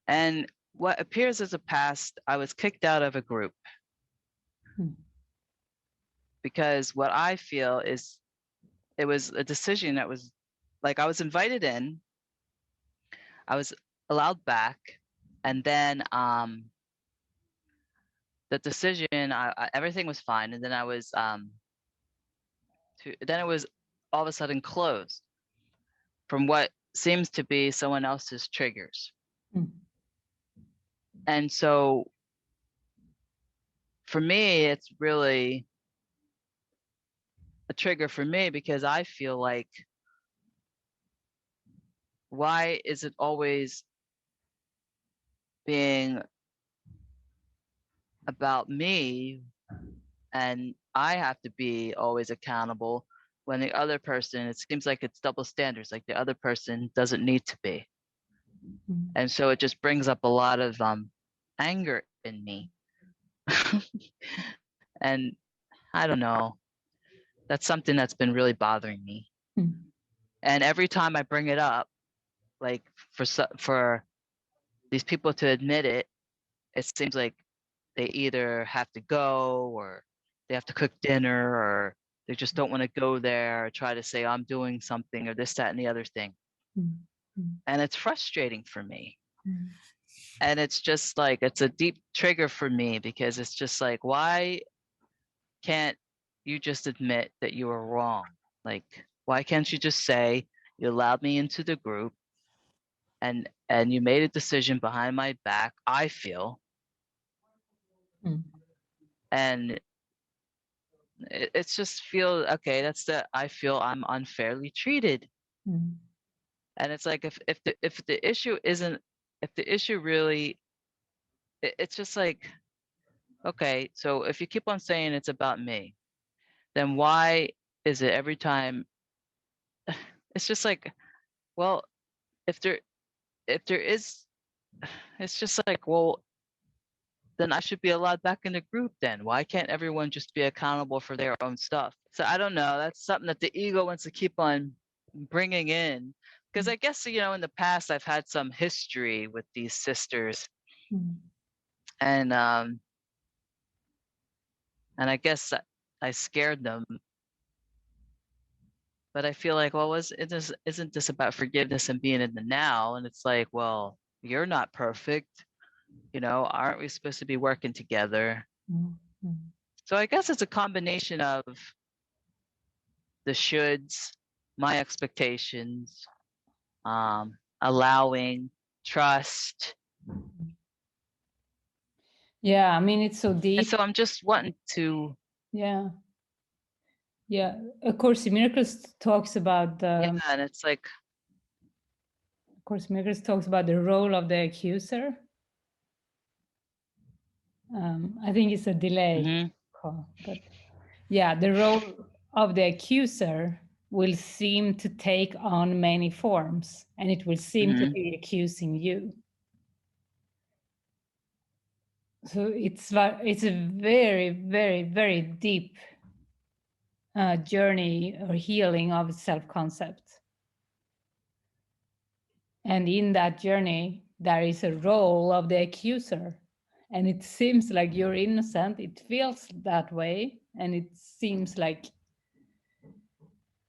And what appears as a past, I was kicked out of a group because what I feel is it was a decision that was like I was invited in, I was allowed back, and then the decision, everything was fine, and then I was then it was all of a sudden closed from what seems to be someone else's triggers. And so for me, it's really a trigger for me because I feel like, why is it always being about me and I have to be always accountable when the other person, it seems like it's double standards, like the other person doesn't need to be. And so it just brings up a lot of anger in me. And I don't know, that's something that's been really bothering me. And every time I bring it up, like for these people to admit it, it seems like they either have to go or they have to cook dinner or they just don't want to go there or try to say I'm doing something or this, that, and the other thing. And it's frustrating for me. And it's just like, it's a deep trigger for me because it's just like, why can't you just admit that you were wrong? Like, why can't you just say you allowed me into the group and you made a decision behind my back, I feel, and it's just feel okay, that's I feel I'm unfairly treated. And it's like, if the issue isn't, if the issue really, it's just like, okay, so if you keep on saying it's about me, then why is it every time it's just like, well, if there is, it's just like, well, then I should be allowed back in the group then. Why can't everyone just be accountable for their own stuff? So I don't know. That's something that the ego wants to keep on bringing in. Because I guess, you know, in the past, I've had some history with these sisters. And I guess I scared them. But I feel like, well, isn't this about forgiveness and being in the now? And it's like, well, you're not perfect. You know, aren't we supposed to be working together? So I guess it's a combination of the shoulds, my expectations, allowing, trust. Yeah, I mean, it's so deep. And so I'm just wanting to. Yeah. Yeah. Of course, Miracles talks about Yeah, and it's like. Of course, Miracles talks about the role of the accuser. I think it's a delay call, but yeah, the role of the accuser will seem to take on many forms, and it will seem to be accusing you. So it's a very, very, very deep journey or healing of self-concept. And in that journey, there is a role of the accuser. And it seems like you're innocent. It feels that way. And it seems like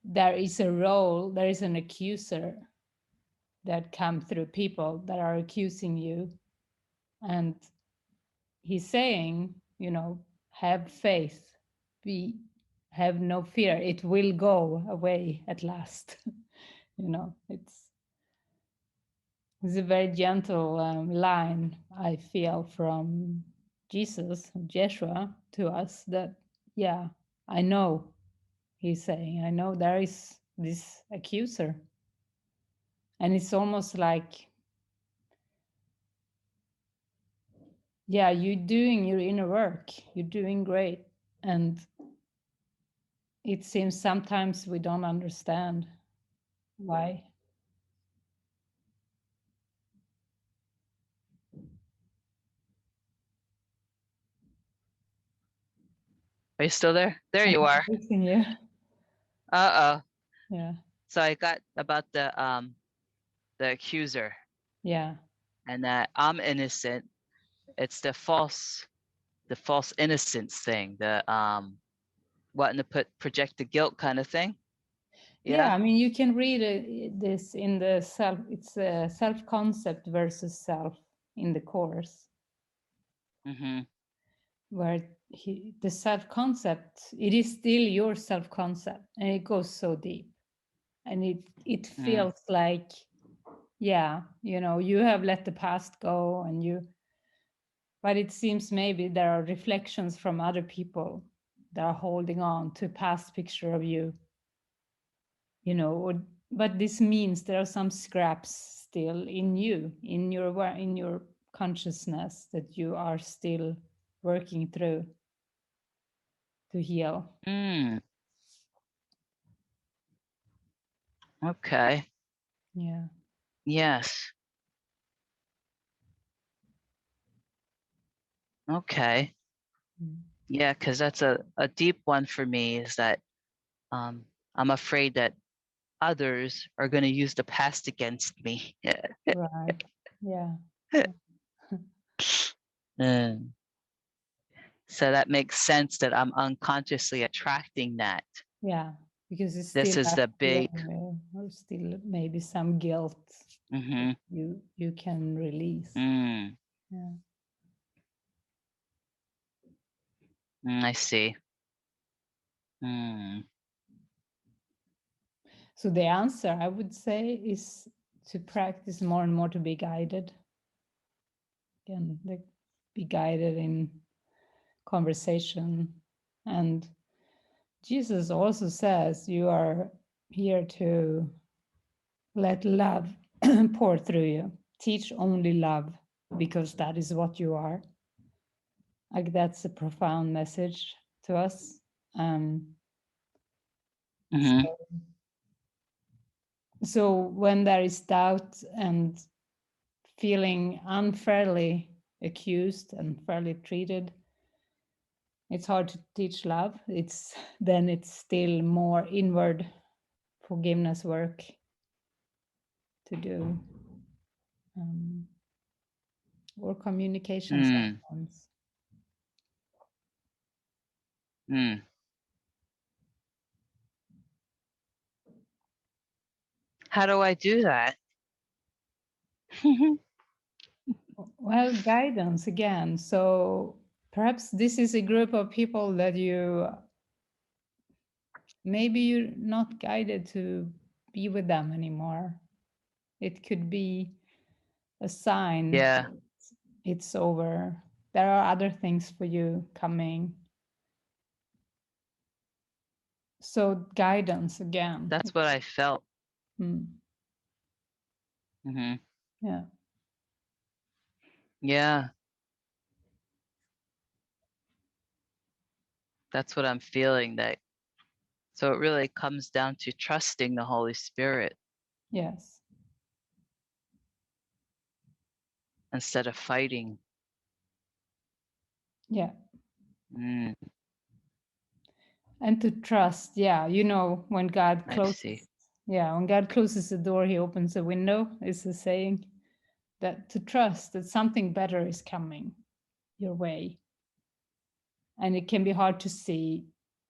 there is a role, there is an accuser that comes through people that are accusing you. And he's saying, you know, have faith, have no fear. It will go away at last. You know, it's a very gentle line, I feel, from Jesus, Joshua, to us that, yeah, I know, he's saying, I know there is this accuser. And it's almost like, yeah, you're doing your inner work, you're doing great. And it seems sometimes we don't understand why. Are you still there? There you are. You. Uh-oh. Yeah. So I got about the accuser. Yeah. and that I'm innocent. It's the false innocence thing, the wanting to project the guilt kind of thing. Yeah, Yeah. I mean, you can read this in the self. It's a self-concept versus self in the course, where the self-concept, it is still your self-concept, and it goes so deep, and it feels like, yeah, you know, you have let the past go, and but it seems maybe there are reflections from other people that are holding on to a past picture of you, you know, but this means there are some scraps still in you, in your consciousness, that you are still working through to heal. Okay. Yeah. Yes. Okay. Yeah, because that's a deep one for me, is that I'm afraid that others are going to use the past against me. Right. Yeah. Mm. So that makes sense that I'm unconsciously attracting that. Yeah, because it's This still is up the big. here, or still maybe some guilt that you can release. Yeah. I see. So the answer, I would say, is to practice more and more to be guided. Again, be guided in conversation. And Jesus also says you are here to let love pour through you. Teach only love, because that is what you are. Like, that's a profound message to us. So when there is doubt and feeling unfairly accused and fairly treated, it's hard to teach love. It's still more inward forgiveness work to do, or communication sometimes. How do I do that? Well, guidance again. So perhaps this is a group of people that maybe you're not guided to be with them anymore. It could be a sign. Yeah. It's over. There are other things for you coming. So guidance again. That's what I felt. Yeah. Yeah. That's what I'm feeling. That so it really comes down to trusting the Holy Spirit. Yes. Instead of fighting. Yeah. And to trust, yeah, you know, when God closes, when God closes the door, he opens the window, is the saying. That to trust that something better is coming your way. And it can be hard to see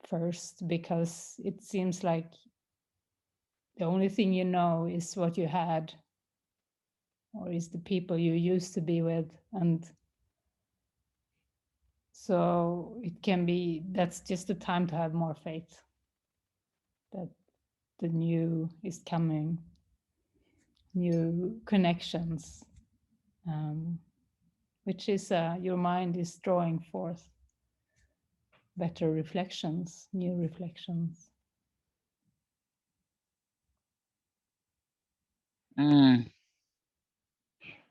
first, because it seems like the only thing you know is what you had, or is the people you used to be with. And so it can be, that's just the time to have more faith that the new is coming, new connections, which is your mind is drawing forth better reflections, new reflections.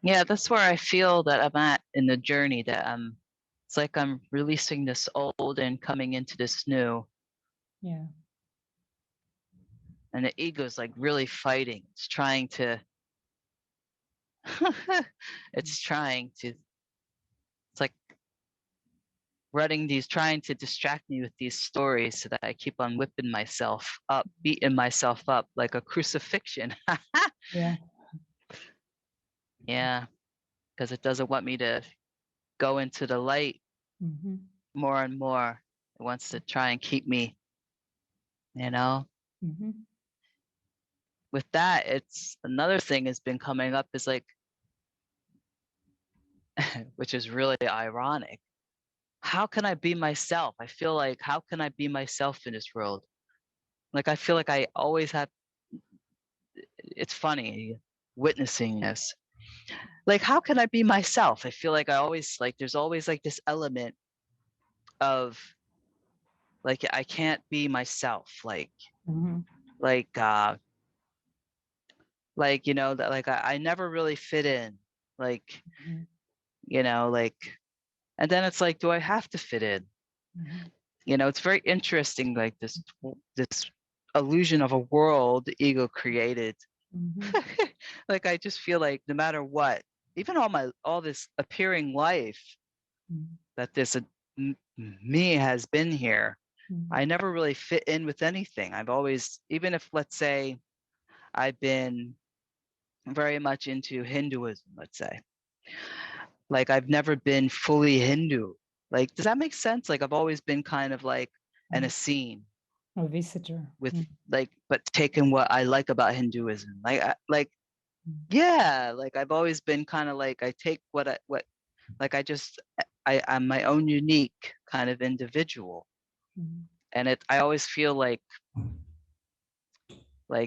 Yeah, that's where I feel that I'm at in the journey, that it's like I'm releasing this old and coming into this new. Yeah. And the ego's like really fighting. It's trying to it's like trying to distract me with these stories, so that I keep on whipping myself up, beating myself up like a crucifixion. Yeah. Yeah. because it doesn't want me to go into the light more and more. It wants to try and keep me, you know. With that, it's another thing has been coming up is like, which is really ironic. How can I be myself? I feel like, how can I be myself in this world? Like, I feel like I always have, it's funny witnessing this. Like, how can I be myself? I feel like I always, like, there's always like this element of, like, I can't be myself. Like, like, you know, that like I never really fit in. Like, you know, like, and then it's like, do I have to fit in? You know, it's very interesting, like this illusion of a world the ego created. Like, I just feel like no matter what, even all this appearing life that this me has been here, I never really fit in with anything. I've always, even if, let's say, I've been very much into Hinduism, let's say, like, I've never been fully Hindu. Like, does that make sense? Like, I've always been kind of like an Essene, a visitor with like, but taking what I like about Hinduism. Like, yeah, like I've always been kind of like, I take what like, I'm my own unique kind of individual. And I always feel like,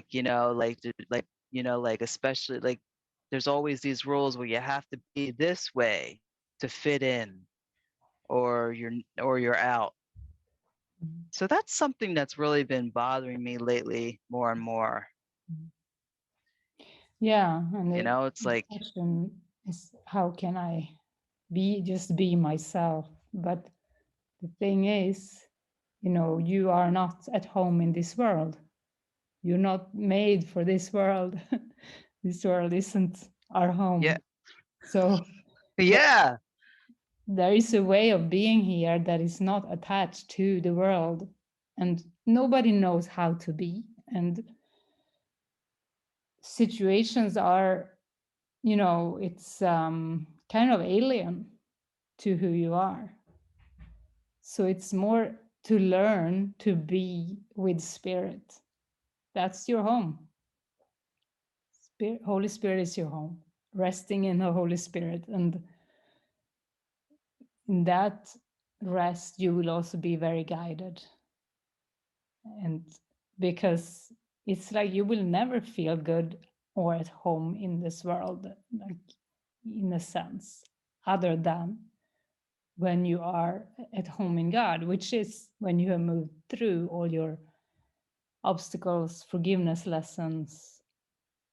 you know, like, you know, like, especially like, there's always these rules where you have to be this way to fit in, or you're out. So that's something that's really been bothering me lately more and more. Yeah, and You know, it's the like, question is, how can I just be myself? But the thing is, you know, you are not at home in this world. You're not made for this world. This world isn't our home. yeah, So yeah, there is a way of being here that is not attached to the world, and nobody knows how to be. And situations are, you know, it's kind of alien to who you are. So it's more to learn to be with spirit. That's your home. Holy Spirit is your home. Resting in the Holy Spirit, and in that rest you will also be very guided. And because it's like you will never feel good or at home in this world, like, in a sense, other than when you are at home in God, which is when you have moved through all your obstacles, forgiveness lessons,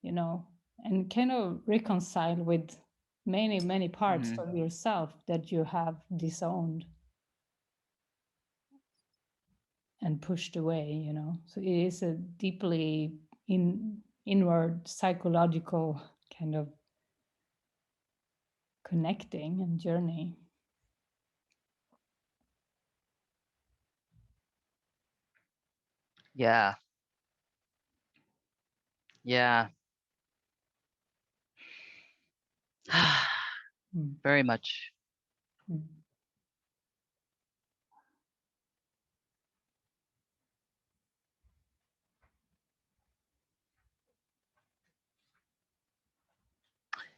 you know, and kind of reconcile with many parts of yourself that you have disowned and pushed away, you know. So it is a deeply inward psychological kind of connecting and journey. yeah, yeah. Very much.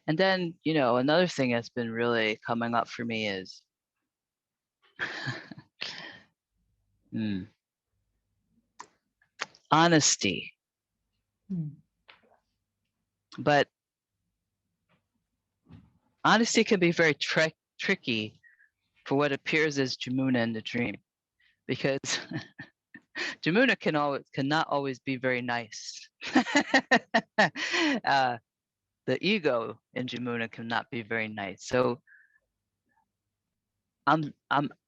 And then, you know, another thing that's been really coming up for me is honesty. But honesty can be very tricky for what appears as Jamuna in the dream, because Jamuna cannot always be very nice. The ego in Jamuna cannot be very nice. So I'm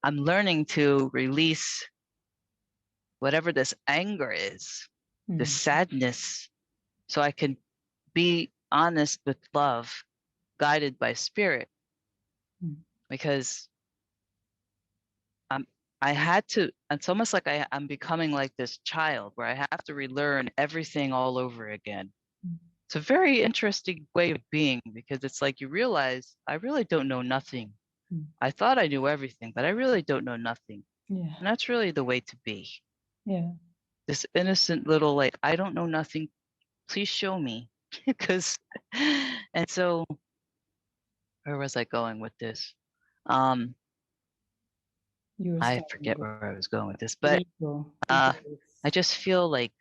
learning to release whatever this anger is, the sadness, so I can be honest with love, guided by spirit. Because I had to, it's almost like I'm becoming like this child where I have to relearn everything all over again it's a very interesting way of being, because it's like you realize I really don't know nothing. I thought I knew everything, but I really don't know nothing. Yeah. And that's really the way to be. Yeah. This innocent little, like, I don't know nothing. Please show me. Because, and so, where was I going with this? You were I starting forget with where I was going with this, but ego. I Ego is just feel like,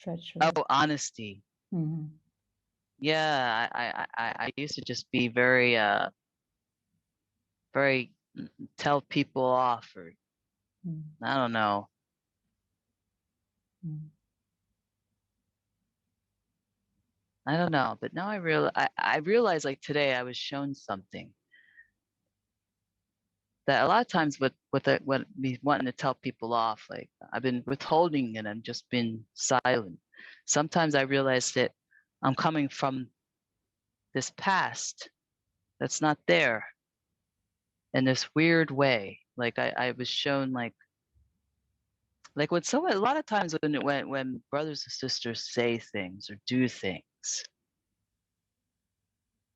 treacherous. oh, honesty. Mm-hmm. Yeah, I used to just be very, very tell people off, or I don't know. Mm-hmm. I don't know, but now I realize, like, today I was shown something that a lot of times with me wanting to tell people off, like, I've been withholding and I've just been silent. Sometimes I realize that I'm coming from this past that's not there in this weird way. Like I was shown, like when someone, a lot of times when brothers and sisters say things or do things,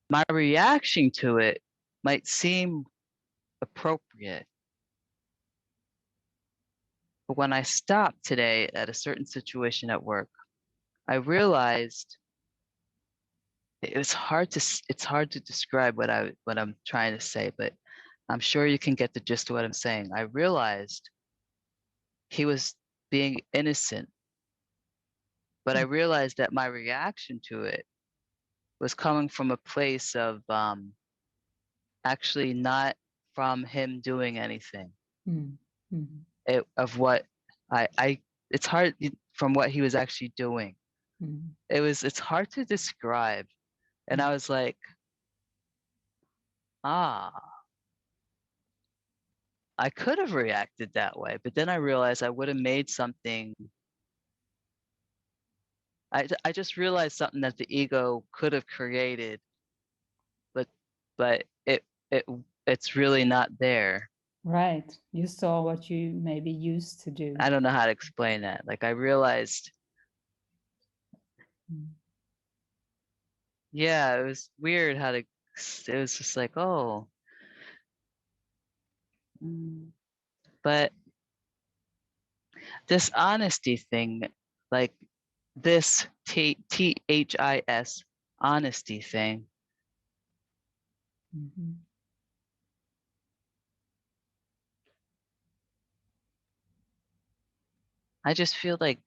my reaction to it might seem appropriate. But when I stopped today at a certain situation at work, I realized it's hard to describe what I'm trying to say, but I'm sure you can get the gist of what I'm saying. I realized he was being innocent, but I realized that my reaction to it was coming from a place of actually not from him doing anything. Mm-hmm. Of what I it's hard from what he was actually doing. Mm-hmm. It's hard to describe. And I was like, ah, I could have reacted that way, but then I realized I would have made something. I just realized something that the ego could have created, but but it it's really not there. Right. You saw what you maybe used to do. I don't know how to explain that. Like I realized, yeah, it was weird how to. It was just like, oh, but this honesty thing, like this THIS honesty thing, Mm-hmm. I just feel like,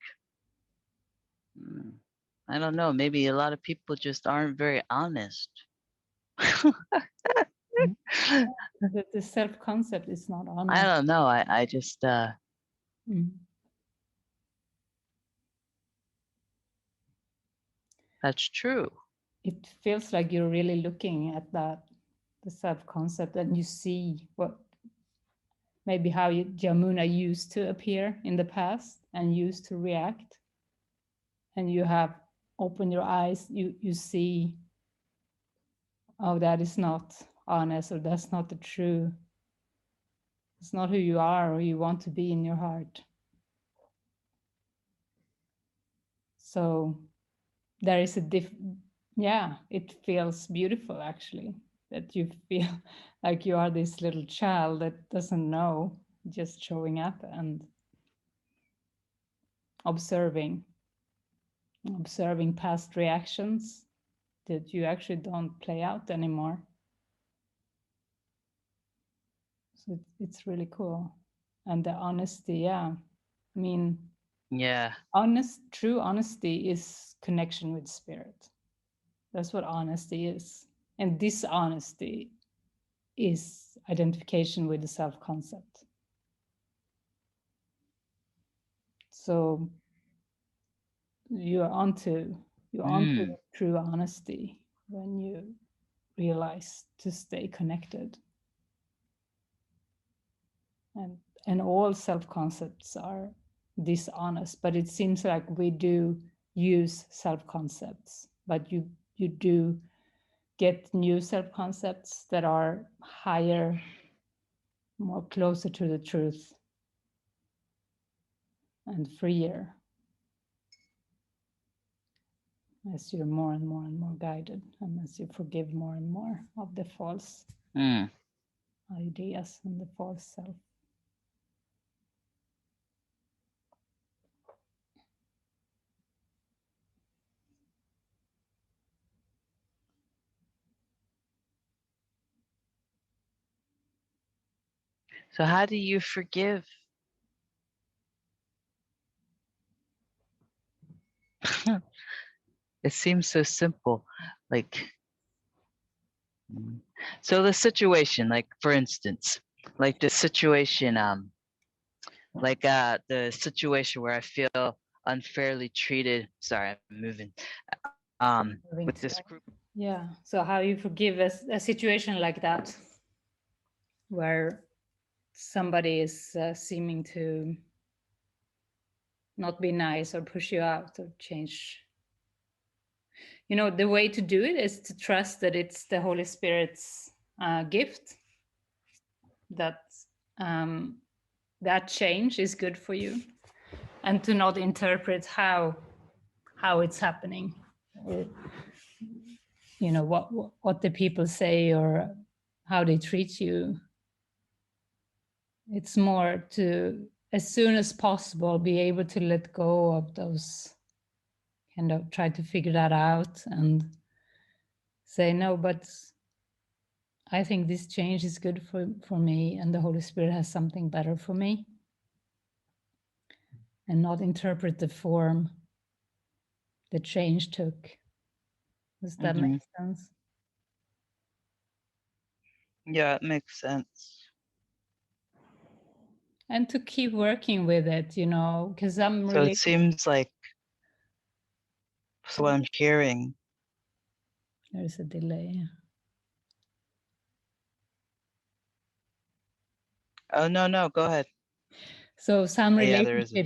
I don't know, maybe a lot of people just aren't very honest. The self-concept is not I honest. don't know. I just that's true. It feels like you're really looking at that, the self-concept, and you see what maybe how Jamuna used to appear in the past and used to react, and you have opened your eyes, you see, oh, that is not honest, or that's not the true, it's not who you are or you want to be in your heart. So there is a yeah, it feels beautiful actually, that you feel like you are this little child that doesn't know, just showing up and observing past reactions that you actually don't play out anymore. So it's really cool. And the honesty, yeah, I mean, Yeah. true honesty is connection with spirit. That's what honesty is. And dishonesty is identification with the self-concept. So you're onto true honesty when you realize to stay connected. And all self-concepts are dishonest, but it seems like we do use self-concepts, but you do get new self-concepts that are higher, more closer to the truth and freer. as you're more and more guided, and as you forgive more and more of the false ideas and the false self. So how do you forgive? It seems so simple. Like, so the situation, like for instance, like the situation, the situation where I feel unfairly treated. Sorry, I'm moving. With this group. Yeah. So how you forgive a situation like that, where somebody is seeming to not be nice or push you out or change. You know, the way to do it is to trust that it's the Holy Spirit's gift, that that change is good for you, and to not interpret how it's happening, or you know what the people say or how they treat you. It's more to, as soon as possible, be able to let go of those, kind of try to figure that out and say, no, but I think this change is good for me, and the Holy Spirit has something better for me, and not interpret the form the change took. Does that make sense? Yeah, it makes sense. And to keep working with it, you know, because I'm So really. it seems like, so what I'm hearing. There's a delay. Oh, no, go ahead. So some relationships, there is a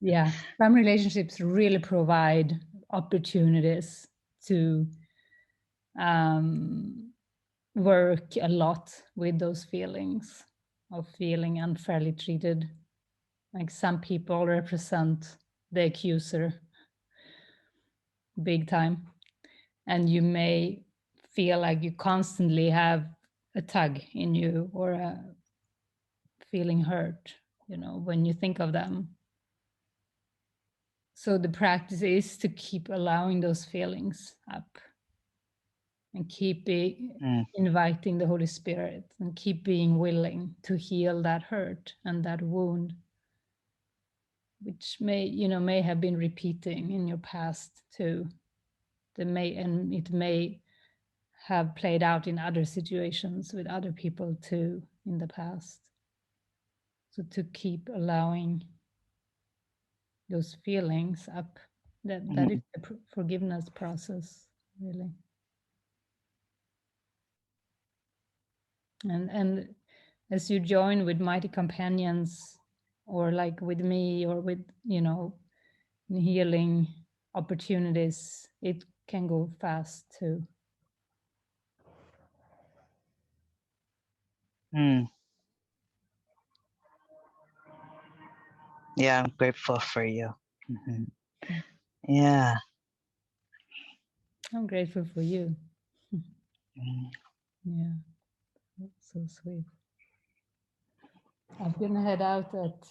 delay. Some relationships really provide opportunities to work a lot with those feelings of feeling unfairly treated. Like some people represent the accuser big time, and you may feel like you constantly have a tug in you or a feeling hurt, you know, when you think of them. So the practice is to keep allowing those feelings up, and keep inviting the Holy Spirit, and keep being willing to heal that hurt and that wound, which may have been repeating in your past too. It may have played out in other situations with other people too in the past. So to keep allowing those feelings up, that is the forgiveness process, really. And as you join with mighty companions, or like with me, or with healing opportunities, it can go fast too. Yeah, I'm grateful for you. Yeah. I'm grateful for you. Yeah, that's so sweet. I'm gonna head out at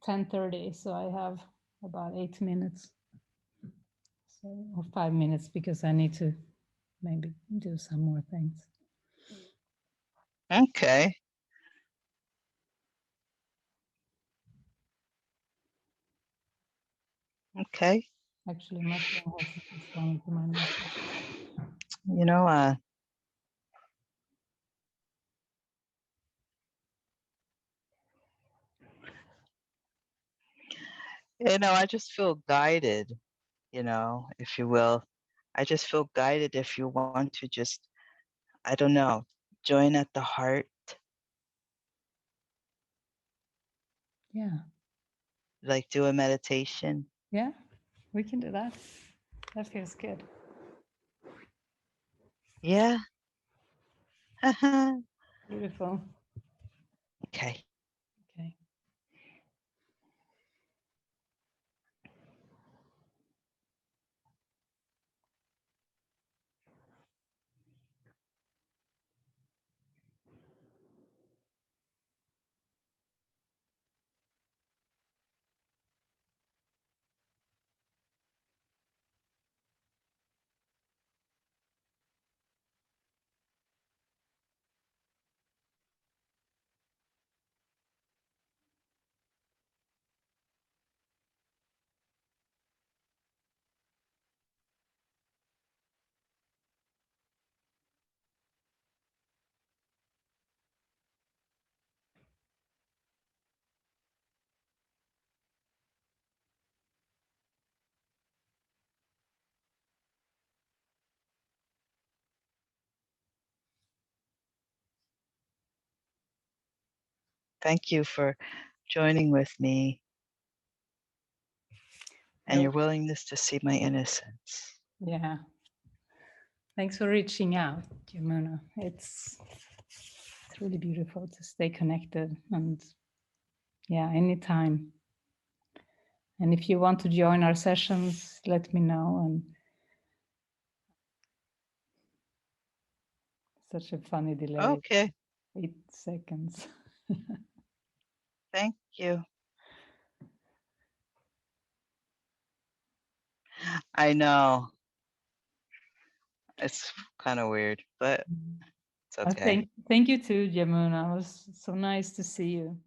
10:30, so I have about 8 minutes, or 5 minutes, because I need to maybe do some more things. Okay. Okay. Actually, my phone has responded to my message. I just feel guided, if you will. I just feel guided if you want to just, I don't know, join at the heart. Yeah. Like do a meditation. Yeah, we can do that. That feels good. Yeah. Beautiful. Okay. Okay. Thank you for joining with me and your willingness to see my innocence. Yeah. Thanks for reaching out, Jamuna. It's really beautiful to stay connected, and yeah, anytime. And if you want to join our sessions, let me know. And such a funny delay. Okay. 8 seconds. Thank you. I know. It's kind of weird, but it's okay. Thank you too, Jamuna. It was so nice to see you.